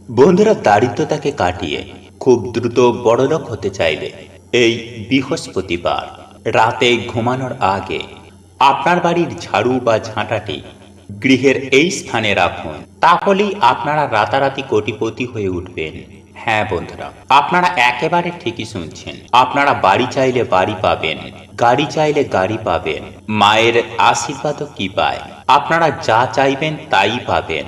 বন্ধুরা, দারিদ্রতাকে কাটিয়ে খুব দ্রুত বড়লোক হতে চাইলে এই বৃহস্পতিবার রাতে ঘুমানোর আগে আপনার বাড়ির ঝাড়ু বা ঝাঁটাটি গৃহের এই স্থানে রাখুন। তাহলেই আপনারা রাতারাতি কোটিপতি হয়ে উঠবেন। হ্যাঁ বন্ধুরা, আপনারা একেবারে ঠিকই শুনছেন। আপনারা বাড়ি চাইলে বাড়ি পাবেন, গাড়ি চাইলে গাড়ি পাবেন। মায়ের আশীর্বাদও কি পায়, আপনারা যা চাইবেন তাই পাবেন।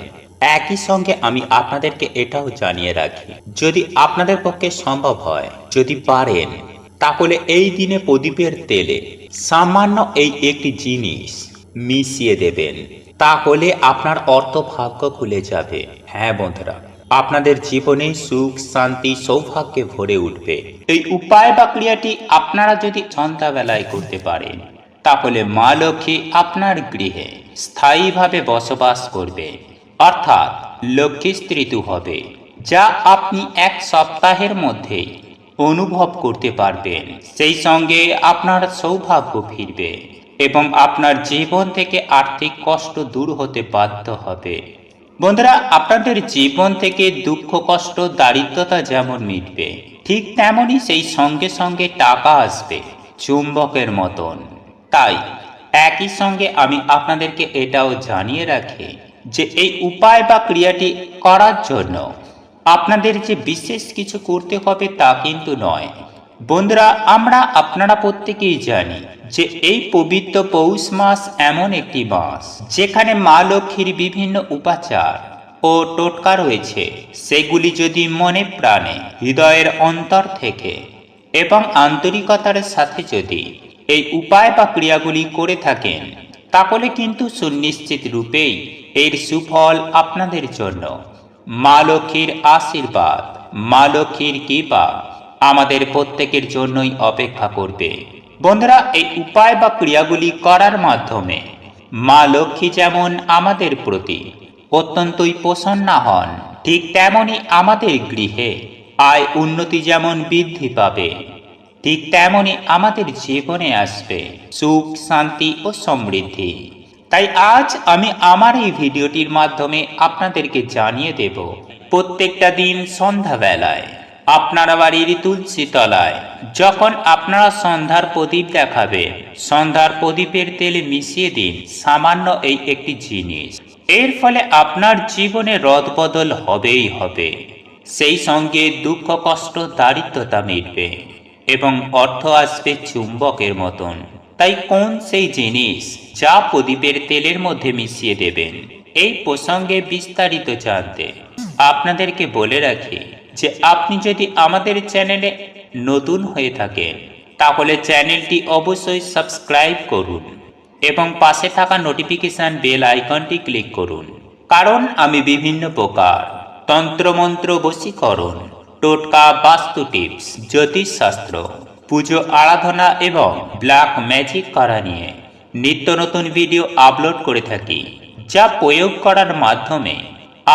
একই সঙ্গে আমি আপনাদেরকে এটাও জানিয়ে রাখি, যদি আপনাদের পক্ষে সম্ভব হয়, যদি পারেন, তাহলে এই দিনে প্রদীপের তেলে সামান্য এই একটি জিনিস মিশিয়ে দেবেন। তাহলে আপনার অর্থ ভাগ্য খুলে যাবে। হ্যাঁ বন্ধুরা, আপনাদের জীবনে সুখ শান্তি সৌভাগ্যে ভরে উঠবে। এই উপায় বা ক্রিয়াটি আপনারা যদি সন্ধ্যাবেলায় করতে পারেন, তাহলে মা লক্ষ্মী আপনার গৃহে স্থায়ীভাবে বসবাস করবে, অর্থাৎ লক্ষ্মী স্থিতিত হবে, যা আপনি এক সপ্তাহের মধ্যেই অনুভব করতে পারবেন। সেই সঙ্গে আপনার সৌভাগ্য ফিরবে এবং আপনার জীবন থেকে আর্থিক কষ্ট দূর হতে বাধ্য হবে। বন্ধুরা, আপনাদের জীবন থেকে দুঃখ কষ্ট দারিদ্রতা যেমন মিটবে, ঠিক তেমনই সেই সঙ্গে সঙ্গে টাকা আসবে চুম্বকের মতন। তাই একই সঙ্গে আমি আপনাদেরকে এটাও জানিয়ে রাখি যে এই উপায় বা ক্রিয়াটি করার জন্য আপনাদের যে বিশেষ কিছু করতে হবে তা কিন্তু নয়। বন্ধুরা, আপনারা প্রত্যেকেই জানি যে এই পবিত্র পৌষ মাস এমন একটি মাস যেখানে মা লক্ষ্মীর বিভিন্ন উপাচার ও টোটকা রয়েছে। সেগুলি যদি মনে প্রাণে হৃদয়ের অন্তর থেকে এবং আন্তরিকতার সাথে যদি এই উপায় বা ক্রিয়াগুলি করে থাকেন, তাহলে কিন্তু সুনিশ্চিত রূপেই এর সুফল আপনাদের জন্য মা লক্ষ্মীর আশীর্বাদ, মা লক্ষ্মীর কৃপা আমাদের প্রত্যেকের জন্যই অপেক্ষা করবে। বন্ধুরা, এই উপায় বা ক্রিয়াগুলি করার মাধ্যমে মা লক্ষ্মী যেমন আমাদের প্রতি অত্যন্তই প্রসন্না হন, ঠিক তেমনি আমাদের গৃহে আয় উন্নতি যেমন বৃদ্ধি পাবে, ঠিক তেমনি আমাদের জীবনে আসবে সুখ শান্তি ও সমৃদ্ধি। তাই আজ আমি আমার এই ভিডিওটির মাধ্যমে আপনাদেরকে জানিয়ে দেব, প্রত্যেকটা দিন সন্ধ্যাবেলায় আপনারা বাড়ির তুলসী তলায় যখন আপনারা সন্ধ্যার প্রদীপ দেখাবেন, সন্ধ্যার প্রদীপের তেলে মিশিয়ে দিন সামান্য এই একটি জিনিস। এর ফলে আপনার জীবনে রদবদল হবেই হবে। সেই সঙ্গে দুঃখ কষ্ট দারিদ্রতা মিটবে এবং অর্থ আসবে চুম্বকের মতন। তাই কোন সেই জিনিস যা প্রদীপের তেলের মধ্যে মিশিয়ে দেবেন, এই প্রসঙ্গে বিস্তারিত জানতে আপনাদেরকে বলে রাখি যে আপনি যদি আমাদের চ্যানেলে নতুন হয়ে থাকেন, তাহলে চ্যানেলটি অবশ্যই সাবস্ক্রাইব করুন এবং পাশে থাকা নোটিফিকেশন বেল আইকনটি ক্লিক করুন। কারণ আমি বিভিন্ন প্রকার তন্ত্রমন্ত্র, বশীকরণ, টোটকা, বাস্তু টিপস, জ্যোতিষশাস্ত্র, পুজো আরাধনা এবং ব্ল্যাক ম্যাজিক করা নিয়ে নিত্য নতুন ভিডিও আপলোড করে থাকি, যা প্রয়োগ করার মাধ্যমে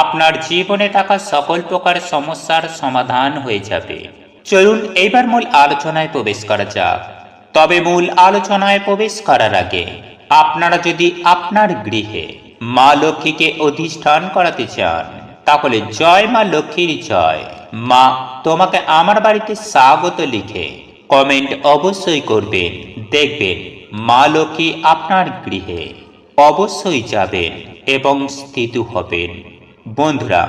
আপনার জীবনে থাকা সকল প্রকার সমস্যার সমাধান হয়ে যাবে। চলুন এইবার মূল আলোচনায় প্রবেশ করা যাক। তবে মূল আলোচনায় প্রবেশ করার আগে আপনারা যদি আপনার গৃহে মা লক্ষ্মীকে অধিষ্ঠান করাতে চান, তাহলে জয় মা লক্ষ্মীর জয়, মা তোমাকে আমার বাড়িতে স্বাগত লিখে কমেন্ট অবশ্যই করবেন। দেখবেন মা লক্ষ্মী আপনার গৃহে অবশ্যই যাবেন এবং স্থিত হবেন। বন্ধুরা,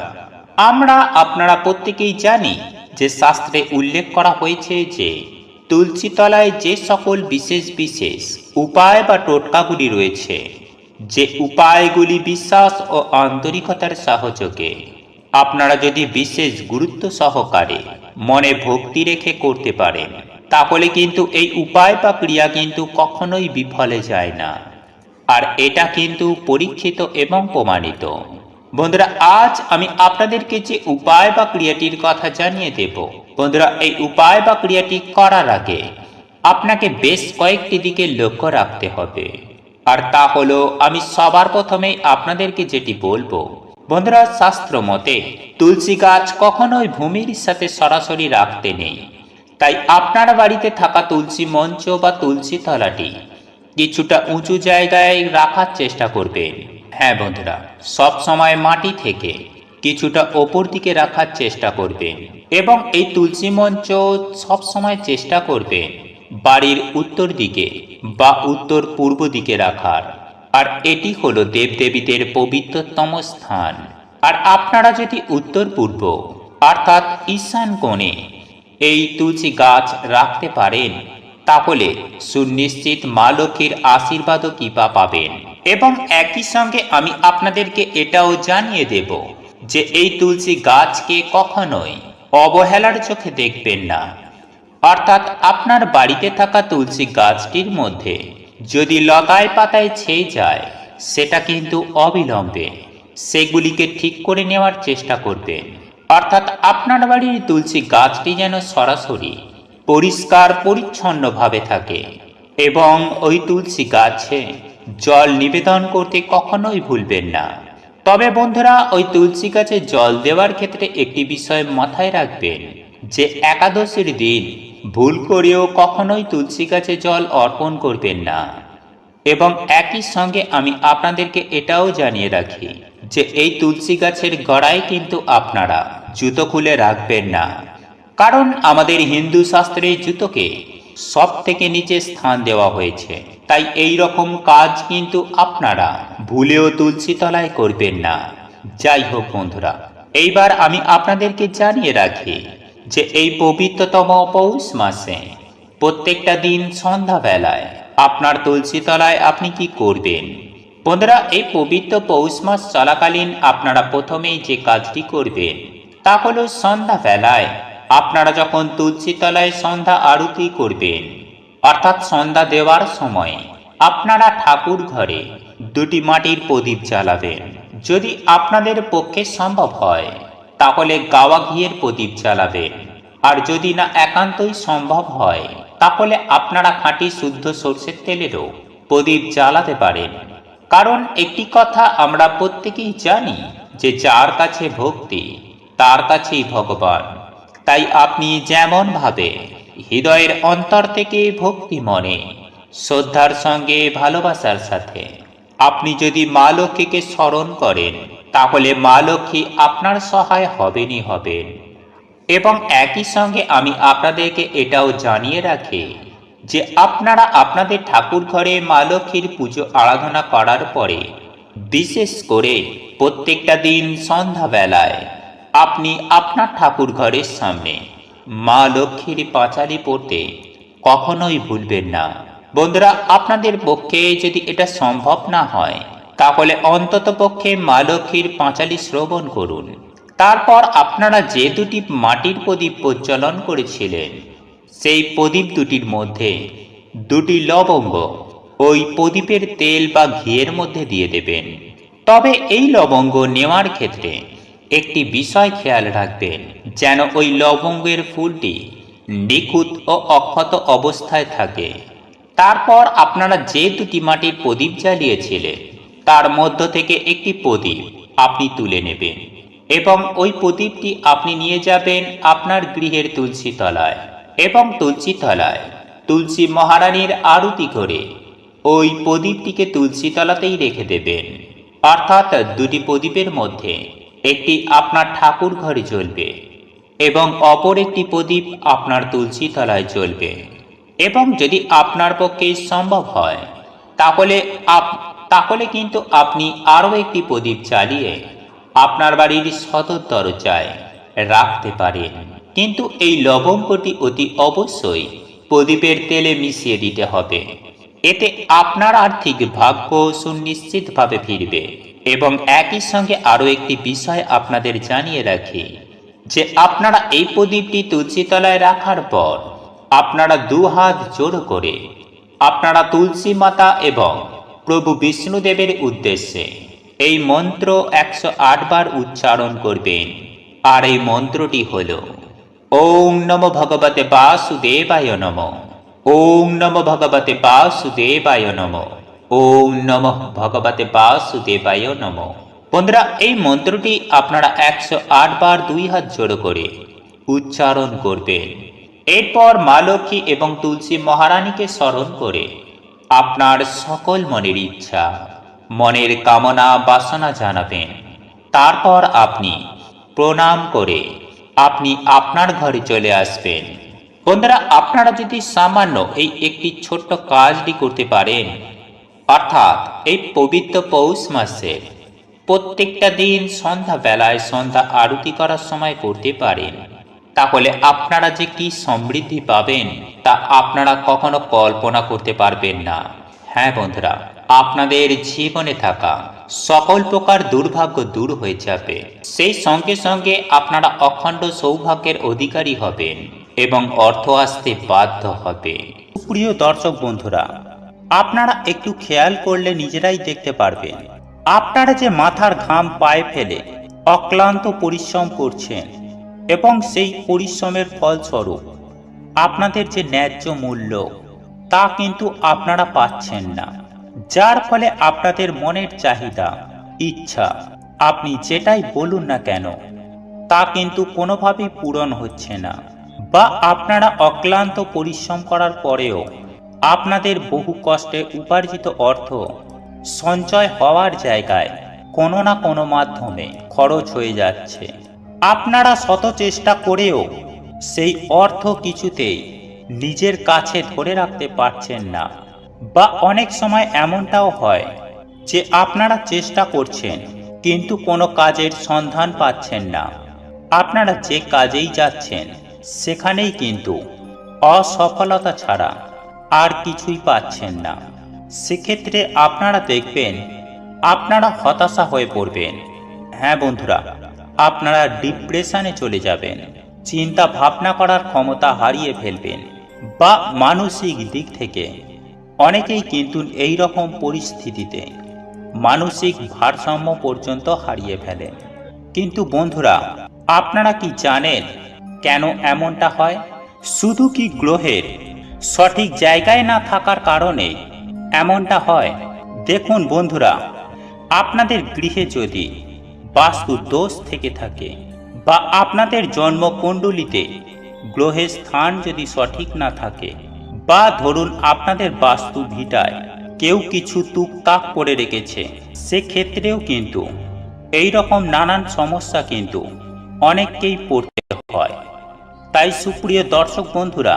আপনারা প্রত্যেকেই জানি যে শাস্ত্রে উল্লেখ করা হয়েছে যে তুলসী তলায় যে সকল বিশেষ বিশেষ উপায় বা টোটকাগুলি রয়েছে, যে উপায়গুলি বিশ্বাস ও আন্তরিকতার সহযোগে আপনারা যদি বিশেষ গুরুত্ব সহকারে মনে ভক্তি রেখে করতে পারেন, তাহলে কিন্তু এই উপায় বা ক্রিয়া কিন্তু কখনোই বিফলে যায় না। আর এটা কিন্তু পরীক্ষিত এবং প্রমাণিত। বন্ধুরা, আজ আমি আপনাদেরকে যে উপায় বা ক্রিয়াটির কথা জানিয়ে দেব, বন্ধুরা এই উপায় বা ক্রিয়াটি করার আগে আপনাকে বেশ কয়েকটি দিকে লক্ষ্য রাখতে হবে। আর তা হলো, আমি সবার প্রথমেই আপনাদেরকে যেটি বলবো, বন্ধুরা শাস্ত্র মতে তুলসী গাছ কখনোই ভূমির সাথে সরাসরি রাখতে নেই। তাই আপনার বাড়িতে থাকা তুলসী মঞ্চ বা তুলসী তলাটি কিছুটা উঁচু জায়গায় রাখার চেষ্টা করবেন। হ্যাঁ বন্ধুরা, সব সময় মাটি থেকে কিছুটা ওপর দিকে রাখার চেষ্টা করবেন এবং এই তুলসী মঞ্চ সবসময় চেষ্টা করবেন বাড়ির উত্তর দিকে বা উত্তর পূর্ব দিকে রাখার। আর এটি হলো দেবদেবীদের পবিত্রতম স্থান। আর আপনারা যদি উত্তর পূর্ব অর্থাৎ ঈশান কোণে এই তুলসী গাছ রাখতে পারেন, তাহলে সুনিশ্চিত মা লক্ষ্মীর আশীর্বাদ ও কৃপা পাবেন। এবং একই সঙ্গে আমি আপনাদেরকে এটাও জানিয়ে দেব যে এই তুলসী গাছকে কখনোই অবহেলার চোখে দেখবেন না। অর্থাৎ আপনার বাড়িতে থাকা তুলসী গাছটির মধ্যে যদি লতায় পাতায় ছেয়ে যায়, সেটা কিন্তু অবিলম্বে সেগুলিকে ঠিক করে নেওয়ার চেষ্টা করবেন। অর্থাৎ আপনার বাড়ির তুলসী গাছটি যেন সরাসরি পরিষ্কার পরিচ্ছন্নভাবে থাকে। এবং ওই তুলসী গাছে জল নিবেদন করতে কখনোই ভুলবেন না। তবে বন্ধুরা, ওই তুলসী গাছে জল দেওয়ার ক্ষেত্রে একটি বিষয় মাথায় রাখবেন যে একাদশীর দিন ভুল করেও কখনোই তুলসী গাছে জল অর্পণ করবেন না। এবং একই সঙ্গে আমি আপনাদেরকে এটাও জানিয়ে রাখি যে এই তুলসী গাছের গোড়ায় কিন্তু আপনারা জুতো খুলে রাখবেন না, কারণ আমাদের হিন্দু শাস্ত্রে জুতোকে সব থেকে নিচে স্থান দেওয়া হয়েছে। তাই এই রকম কাজ কিন্তু আপনারা ভুলেও তুলসী তলায় করবেন না। যাই হোক বন্ধুরা, এইবার আমি আপনাদেরকে জানিয়ে রাখি যে এই পবিত্রতম পৌষ মাসে প্রত্যেকটা দিন সন্ধ্যাবেলায় আপনার তুলসী তলায় আপনি কি করবেন। বন্ধুরা, এই পবিত্র পৌষ মাস চলাকালীন আপনারা প্রথমেই যে কাজটি করবেন তা হল সন্ধ্যাবেলায় আপনারা যখন তুলসী তলায় সন্ধ্যা আরতি করবেন, অর্থাৎ সন্ধ্যা দেওয়ার সময় আপনারা ঠাকুর ঘরে দুটি মাটির প্রদীপ জ্বালাবেন। যদি আপনাদের পক্ষে সম্ভব হয় তাহলে গাওয়া ঘিয়ের প্রদীপ জ্বালাবেন। আর যদি না একান্তই সম্ভব হয় তাহলে আপনারা খাঁটি শুদ্ধ সরষের তেলেরও প্রদীপ জ্বালাতে পারেন। কারণ একটি কথা আমরা প্রত্যেকেই জানি যে যার কাছে ভক্তি তার কাছেই ভগবান। তাই আপনি যেমন ভাবে হৃদয়ের অন্তর থেকে ভক্তি মনে শ্রদ্ধার সঙ্গে ভালোবাসার সাথে আপনি যদি মা লক্ষ্মীকে স্মরণ করেন, তাহলে মা লক্ষ্মী আপনার সহায় হবেনই হবেন। এবং একই সঙ্গে আমি আপনাদেরকে এটাও জানিয়ে রাখি যে আপনারা আপনাদের ঠাকুর ঘরে মা লক্ষ্মীর পুজো আরাধনা করার পরে বিশেষ করে প্রত্যেকটা দিন সন্ধ্যাবেলায় আপনি আপনার ঠাকুর ঘরের সামনে মা লক্ষ্মীর পাঁচালি পড়তে কখনোই ভুলবেন না। বন্ধুরা, আপনাদের পক্ষে যদি এটা সম্ভব না হয় তাহলে অন্তত পক্ষে মা লক্ষ্মীর পাঁচালি শ্রবণ করুন। তারপর আপনারা যে দুটি মাটির প্রদীপ প্রজ্বলন করেছিলেন সেই প্রদীপ দুটির মধ্যে দুটি লবঙ্গ ওই প্রদীপের তেল বা ঘিয়ের মধ্যে দিয়ে দেবেন। তবে এই লবঙ্গ নেওয়ার ক্ষেত্রে একটি বিষয় খেয়াল রাখবেন, যেন ওই লবঙ্গের ফুলটি নিখুঁত ও অক্ষত অবস্থায় থাকে। তারপর আপনারা যে দুটি মাটির প্রদীপ জ্বালিয়েছিলেন তার মধ্য থেকে একটি প্রদীপ আপনি তুলে নেবেন এবং ওই প্রদীপটি আপনি নিয়ে যাবেন আপনার গৃহের তুলসী তলায় এবং তুলসী তলায় তুলসী মহারানীর আরতি করে ওই প্রদীপটিকে তুলসী তলাতেই রেখে দেবেন। অর্থাৎ দুটি প্রদীপের মধ্যে একটি আপনার ঠাকুর ঘরে জ্বলবে এবং অপর একটি প্রদীপ আপনার তুলসী তলায় জ্বলবে। এবং যদি আপনার পক্ষে সম্ভব হয় তাহলে কিন্তু আপনি আরও একটি প্রদীপ জ্বালিয়ে আপনার বাড়ির সদর দরজায় রাখতে পারেন। কিন্তু এই লবঙ্গটি অতি অবশ্যই প্রদীপের তেলে মিশিয়ে দিতে হবে। এতে আপনার আর্থিক ভাগ্য সুনিশ্চিতভাবে ফিরবে। এবং একই সঙ্গে আরও একটি বিষয় আপনাদের জানিয়ে রাখি যে আপনারা এই প্রদীপটি তুলসী তলায় রাখার পর আপনারা দুহাত জোড় করে আপনারা তুলসী মাতা এবং প্রভু বিষ্ণুদেবের উদ্দেশ্যে এই মন্ত্র 108 বার উচ্চারণ করবেন। আর এই মন্ত্রটি হল ওম নমো ভগবতে বাসুদেবায় নমঃ, ওম নমো ভগবতে বাসুদেবায় নমঃ, ওম নমঃ ভগবতে বাসুদেবায় নমঃ। বন্ধুরা, এই মন্ত্রটি আপনারা 108 বার দুই হাত জোড় করে উচ্চারণ করবেন। এরপর মা লক্ষ্মী এবং তুলসী মহারানীকে স্মরণ করে আপনার সকল মনের ইচ্ছা মনের কামনা বাসনা জানাবেন। তারপর আপনি প্রণাম করে আপনি আপনার ঘরে চলে আসবেন। বন্ধুরা, আপনারা যদি সামান্য এই একটি ছোট্ট কাজটি করতে পারেন, অর্থাৎ এই পবিত্র পৌষ মাসে প্রত্যেকটা দিন সন্ধ্যাবেলায় সন্ধ্যা আরতি করার সময় করতে পারেন, তাহলে আপনারা যে কি সমৃদ্ধি পাবেন তা আপনারা কখনো কল্পনা করতে পারবেন না। হ্যাঁ বন্ধুরা, আপনাদের জীবনে থাকা সকল প্রকার দুর্ভাগ্য দূর হয়ে যাবে। সেই সঙ্গে সঙ্গে আপনারা অখণ্ড সৌভাগ্যের অধিকারী হবেন এবং অর্থ আসতে বাধ্য হবে। প্রিয় দর্শক বন্ধুরা, আপনারা একটু খেয়াল করলে নিজেরাই দেখতে পারবেন, আপনারা যে মাথার ঘাম পায়ে ফেলে অক্লান্ত পরিশ্রম করছেন এবং সেই পরিশ্রমের ফলস্বরূপ আপনাদের যে ন্যায্য মূল্য তা কিন্তু আপনারা পাচ্ছেন না, যার ফলে আপনাদের মনের চাহিদা, ইচ্ছা, আপনি যেটাই বলুন না কেন তা কিন্তু কোনোভাবেই পূরণ হচ্ছে না। বা আপনারা অক্লান্ত পরিশ্রম করার পরেও আপনাদের বহু কষ্টে উপার্জিত অর্থ সঞ্চয় হওয়ার জায়গায় কোনো না কোনো মাধ্যমে খরচ হয়ে যাচ্ছে। আপনারা শত চেষ্টা করেও সেই অর্থ কিছুতেই নিজের কাছে ধরে রাখতে পারছেন না। বা অনেক সময় এমনটাও হয় যে আপনারা চেষ্টা করছেন কিন্তু কোনো কাজের সন্ধান পাচ্ছেন না। আপনারা যে কাজেই যাচ্ছেন সেখানেই কিন্তু অসফলতা ছাড়া আর কিছুই পাচ্ছেন না। সেক্ষেত্রে আপনারা দেখবেন আপনারা হতাশা হয়ে পড়বেন। হ্যাঁ বন্ধুরা, আপনারা ডিপ্রেশনে চলে যাবেন, চিন্তা ভাবনা করার ক্ষমতা হারিয়ে ফেলবেন, বা মানসিক দিক থেকে অনেকেই কিন্তু এই রকম পরিস্থিতিতে মানসিক ভারসাম্য পর্যন্ত হারিয়ে ফেলেন। কিন্তু বন্ধুরা, আপনারা কি জানেন কেন এমনটা হয়? শুধু কি গ্রহের সঠিক জায়গায় না থাকার কারণে এমনটা হয়? দেখুন বন্ধুরা, আপনাদের গৃহে যদি বাস্তু দোষ থেকে থাকে বা আপনাদের জন্মকুণ্ডলিতে গ্রহের স্থান যদি সঠিক না থাকে, বা ধরুন আপনাদের বাস্তু ভিটায় কেউ কিছু টুকটাক করে রেখেছে, সেক্ষেত্রেও কিন্তু এই রকম নানান সমস্যা কিন্তু অনেককেই পড়তে হয়। তাই সুপ্রিয় দর্শক বন্ধুরা,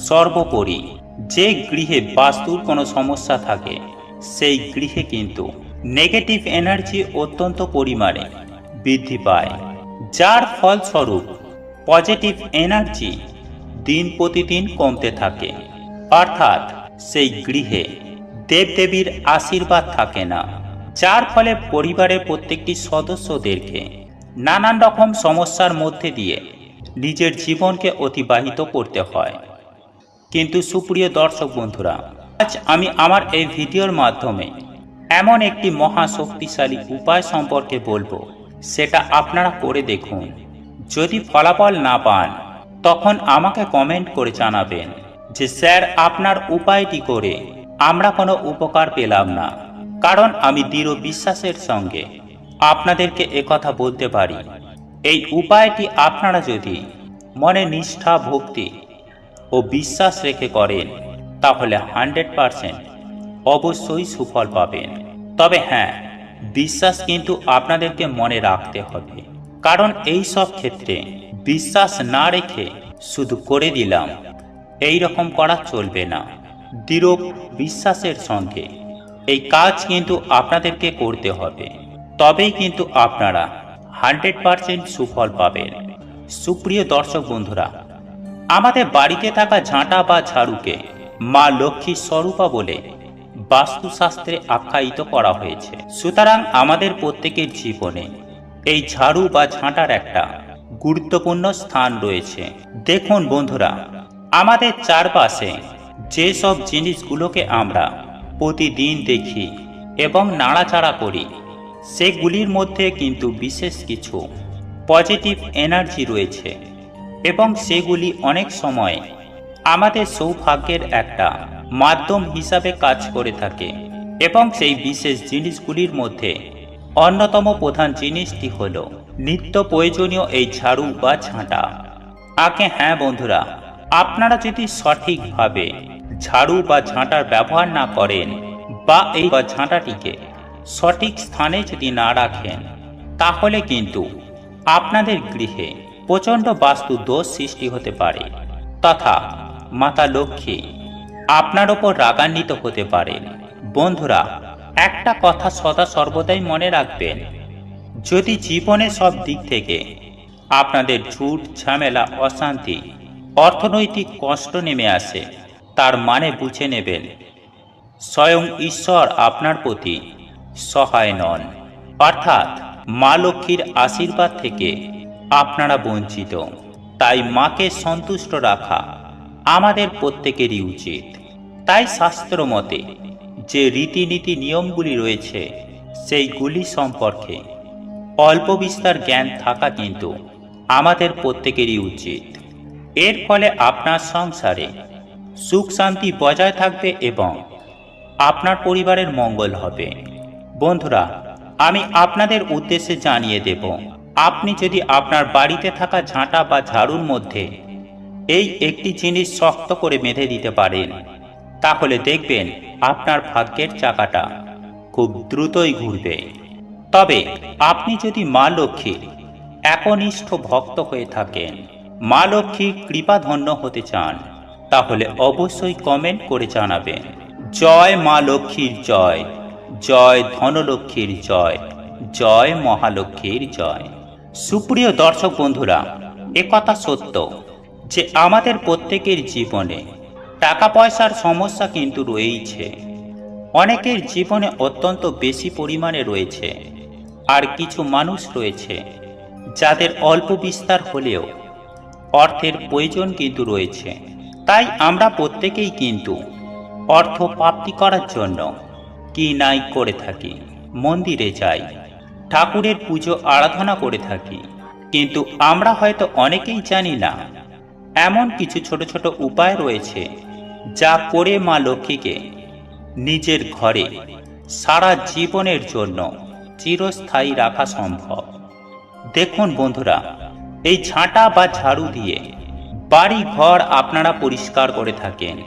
সর্বোপরি যে গৃহে বাস্তুর কোনো সমস্যা থাকে সেই গৃহে কিন্তু নেগেটিভ এনার্জি অত্যন্ত পরিমাণে বৃদ্ধি পায়, যার ফলস্বরূপ পজিটিভ এনার্জি দিন প্রতিদিন কমতে থাকে। অর্থাৎ সেই গৃহে দেবদেবীর আশীর্বাদ থাকে না, যার ফলে পরিবারের প্রত্যেকটি সদস্যদেরকে নানান রকম সমস্যার মধ্যে দিয়ে নিজের জীবনকে অতিবাহিত করতে হয়। কিন্তু সুপ্রিয় দর্শক বন্ধুরা, আজ আমি আমার এই ভিডিওর মাধ্যমে এমন একটি মহা শক্তিশালী উপায় সম্পর্কে বলবো, সেটা আপনারা করে দেখুন। যদি ফলাফল না পান তখন আমাকে কমেন্ট করে জানাবেন যে স্যার, আপনার উপায়টি করে আমরা কোনো উপকার পেলাম না। কারণ আমি দৃঢ় বিশ্বাসের সঙ্গে আপনাদেরকে একথা বলতে পারি, এই উপায়টি আপনারা যদি মনে নিষ্ঠা, ভক্তি ও বিশ্বাস রেখে করেন তাহলে 100% অবশ্যই সুফল পাবেন। তবে হ্যাঁ, বিশ্বাস কিন্তু আপনাদেরকে মনে রাখতে হবে, কারণ এই সব ক্ষেত্রে বিশ্বাস না রেখে শুধু করে দিলাম এই রকম করা চলবে না। দৃঢ় বিশ্বাসের সঙ্গে এই কাজ কিন্তু আপনাদেরকে করতে হবে, তবেই কিন্তু আপনারা 100% সুফল পাবেন। সুপ্রিয় দর্শক বন্ধুরা, আমাদের বাড়িতে থাকা ঝাঁটা বা ঝাড়ুকে মা লক্ষ্মীর স্বরূপা বলে বাস্তুশাস্ত্রে আখ্যায়িত করা হয়েছে। সুতরাং আমাদের প্রত্যেকের জীবনে এই ঝাড়ু বা ঝাঁটার একটা গুরুত্বপূর্ণ স্থান রয়েছে। দেখুন বন্ধুরা, আমাদের চারপাশে যেসব জিনিসগুলোকে আমরা প্রতিদিন দেখি এবং নাড়াচাড়া করি, সেগুলির মধ্যে কিন্তু বিশেষ কিছু পজিটিভ এনার্জি রয়েছে এবং সেগুলি অনেক সময় আমাদের সৌভাগ্যের একটা মাধ্যম হিসাবে কাজ করে থাকে। এবং সেই বিশেষ জিনিসগুলির মধ্যে অন্যতম প্রধান জিনিসটি হলো নিত্য প্রয়োজনীয় এই ঝাড়ু বা ঝাঁটা। আগে হ্যাঁ বন্ধুরা, আপনারা যদি সঠিকভাবে ঝাড়ু বা ঝাঁটার ব্যবহার না করেন বা এই ঝাঁটাটিকে সঠিক স্থানে যদি না রাখেন, তাহলে কিন্তু আপনাদের গৃহে প্রচণ্ড বাস্তু দোষ সৃষ্টি হতে পারে তথা মাতা লক্ষ্মী আপনার ওপর রাগান্বিত হতে পারেন। বন্ধুরা, একটা কথা সদা সর্বদাই মনে রাখবেন, যদি জীবনের সব দিক থেকে আপনাদের ঝুট ঝামেলা অশান্তি অর্থনৈতিক কষ্ট নেমে আসে, তার মানে বুঝে নেবেন স্বয়ং ঈশ্বর আপনার প্রতি সহায় নন, অর্থাৎ মা লক্ষ্মীর আশীর্বাদ থেকে আপনারা বঞ্চিত। তাই মাকে সন্তুষ্ট রাখা আমাদের প্রত্যেকেরই উচিত। তাই শাস্ত্র মতে যে রীতিনীতি নিয়মগুলি রয়েছে সেইগুলি সম্পর্কে অল্প বিস্তার জ্ঞান থাকা কিন্তু আমাদের প্রত্যেকেরই উচিত। এর ফলে আপনার সংসারে সুখ শান্তি বজায় থাকবে এবং আপনার পরিবারের মঙ্গল হবে। বন্ধুরা, আমি আপনাদের উদ্দেশ্যে জানিয়ে দেব, আপনি যদি আপনার বাড়িতে থাকা ঝাঁটা বা ঝাড়ুর মধ্যে এই একটি জিনিস শক্ত করে বেঁধে দিতে পারেন, তাহলে দেখবেন আপনার ভাগ্যের চাকাটা খুব দ্রুতই ঘুরবে। তবে আপনি যদি মা লক্ষ্মীর একনিষ্ঠ ভক্ত হয়ে থাকেন, মা লক্ষ্মীর কৃপাধন্য হতে চান, তাহলে অবশ্যই কমেন্ট করে জানাবেন জয় মা লক্ষ্মীর জয়, জয় ধনলক্ষ্মীর জয়, জয় মহালক্ষ্মীর জয়। সুপ্রিয় দর্শক বন্ধুরা, একথা সত্য যে আমাদের প্রত্যেকের জীবনে টাকা পয়সার সমস্যা কিন্তু রয়েইছে। অনেকের জীবনে অত্যন্ত বেশি পরিমাণে রয়েছে, আর কিছু মানুষ রয়েছে যাদের অল্প বিস্তার হলেও অর্থের প্রয়োজন কিন্তু রয়েছে। তাই আমরা প্রত্যেকেই কিন্তু অর্থ প্রাপ্তি করার জন্য কি নাই করে থাকি, মন্দিরে যাই, ঠাকুরের পুজো আরাধনা করে থাকি, কিন্তু আমরা হয়তো অনেকেই জানি না এমন কিছু ছোট ছোট উপায় রয়েছে যা করে মা লক্ষ্মীকে নিজের ঘরে সারা জীবনের জন্য চিরস্থায়ী রাখা সম্ভব। দেখুন বন্ধুরা, এই ঝাঁটা বা ঝাড়ু দিয়ে বাড়ি ঘর আপনারা পরিষ্কার করে থাকেন।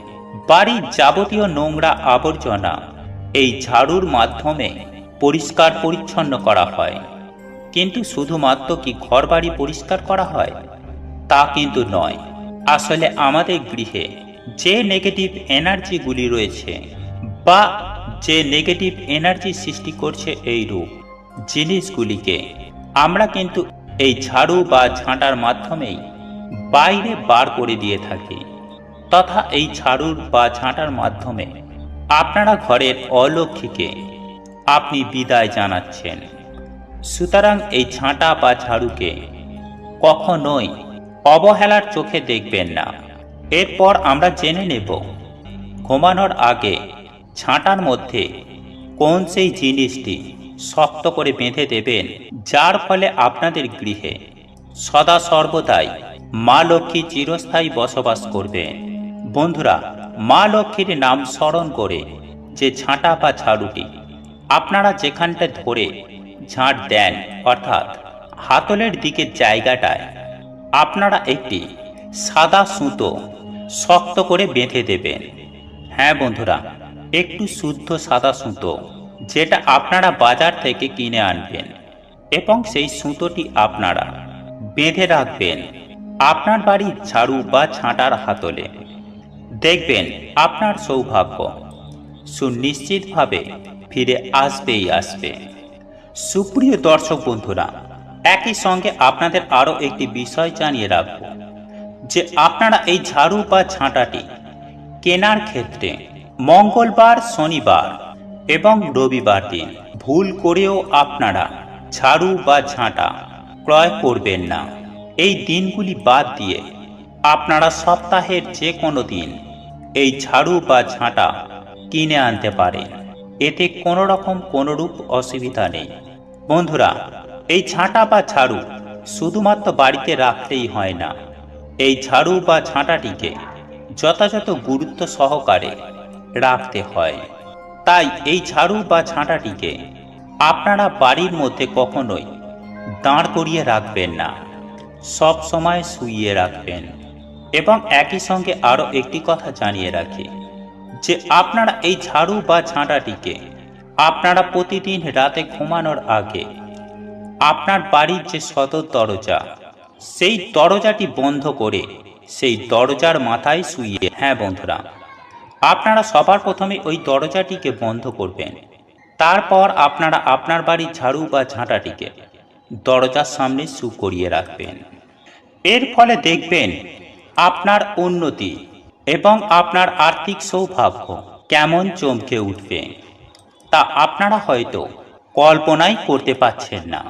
বাড়ির যাবতীয় নোংরা আবর্জনা এই ঝাড়ুর মাধ্যমে পরিষ্কার পরিচ্ছন্ন করা হয়। কিন্তু শুধুমাত্র কি ঘর বাড়ি পরিষ্কার করা হয় তা কিন্তু নয়। আসলে আমাদের গৃহে যে নেগেটিভ এনার্জিগুলি রয়েছে বা যে নেগেটিভ এনার্জি সৃষ্টি করছে এই রূপ জিনিসগুলিকে আমরা কিন্তু এই ঝাড়ু বা ঝাঁটার মাধ্যমেই বাইরে বার করে দিয়ে থাকি, তথা এই ঝাড়ুর বা ঝাঁটার মাধ্যমে আপনারা ঘরের অলক্ষ্মীকে আপনি বিদায় জানাচ্ছেন। সুতরাং এই ঝাঁটা বা ঝাড়ুকে কখনোই অবহেলার চোখে দেখবেন না। এরপর আমরা জেনে নেব ঘুমানোর আগে ঝাঁটার মধ্যে কোন সেই জিনিসটি শক্ত করে বেঁধে দেবেন, যার ফলে আপনাদের গৃহে সদা সর্বদাই মা লক্ষ্মী চিরস্থায়ী বসবাস করবে। বন্ধুরা, মা লক্ষ্মীর নাম স্মরণ করে যে ঝাঁটা বা ঝাড়ুটি আপনারা যেখানটা ধরে ঝাঁট দেন, অর্থাৎ হাতলের দিকের জায়গাটায় আপনারা একটি সাদা সুতো শক্ত করে বেঁধে দেবেন। হ্যাঁ বন্ধুরা, একটু শুদ্ধ সাদা সুতো, যেটা আপনারা বাজার থেকে কিনে আনবেন, এবং সেই সুতোটি আপনারা বেঁধে রাখবেন আপনার বাড়ির ঝাড়ু বা ঝাঁটার হাতলে। দেখবেন আপনার সৌভাগ্য সুনিশ্চিতভাবে ফিরে আসবেই আসবে। সুপ্রিয় দর্শক বন্ধুরা, একই সঙ্গে আপনাদের আরও একটি বিষয় জানিয়ে রাখব যে আপনারা এই ঝাড়ু বা ঝাঁটাটি কেনার ক্ষেত্রে মঙ্গলবার, শনিবার এবং রবিবার দিন ভুল করেও আপনারা ঝাড়ু বা ঝাঁটা ক্রয় করবেন না। এই দিনগুলি বাদ দিয়ে আপনারা সপ্তাহের যে কোনো দিন এই ঝাড়ু বা ঝাঁটা কিনে আনতে পারেন, এতে কোনো রকম কোনোরূপ অসুবিধা নেই। বন্ধুরা, এই ঝাঁটা বা ঝাড়ু শুধুমাত্র বাড়িতে রাখলেই হয় না, এই ঝাড়ু বা ঝাঁটাটিকে যথাযথ গুরুত্ব সহকারে রাখতে হয়। তাই এই ঝাড়ু বা ঝাঁটাটিকে আপনারা বাড়ির মধ্যে কখনোই দাঁড় করিয়ে রাখবেন না, সব সময় শুইয়ে রাখবেন। এবং একই সঙ্গে আরও একটি কথা জানিয়ে রাখি যে আপনারা এই ঝাড়ু বা ঝাঁটাটিকে আপনারা প্রতিদিন রাতে ঘুমানোর আগে আপনার বাড়ির যে সদর দরজা, সেই দরজাটি বন্ধ করে সেই দরজার মাথায় শুইয়ে, হ্যাঁ বন্ধুরা, আপনারা সবার প্রথমে ওই দরজাটিকে বন্ধ করবেন। তারপর আপনারা আপনার বাড়ির ঝাড়ু বা ঝাঁটাটিকে দরজার সামনে শু করিয়ে রাখবেন। এর ফলে দেখবেন আপনার উন্নতি এবং আপনার আর্থিক সৌভাগ্য কেমন চমকে উঠবে, তা আপনারা হয়তো কল্পনাই করতে পারছেন না।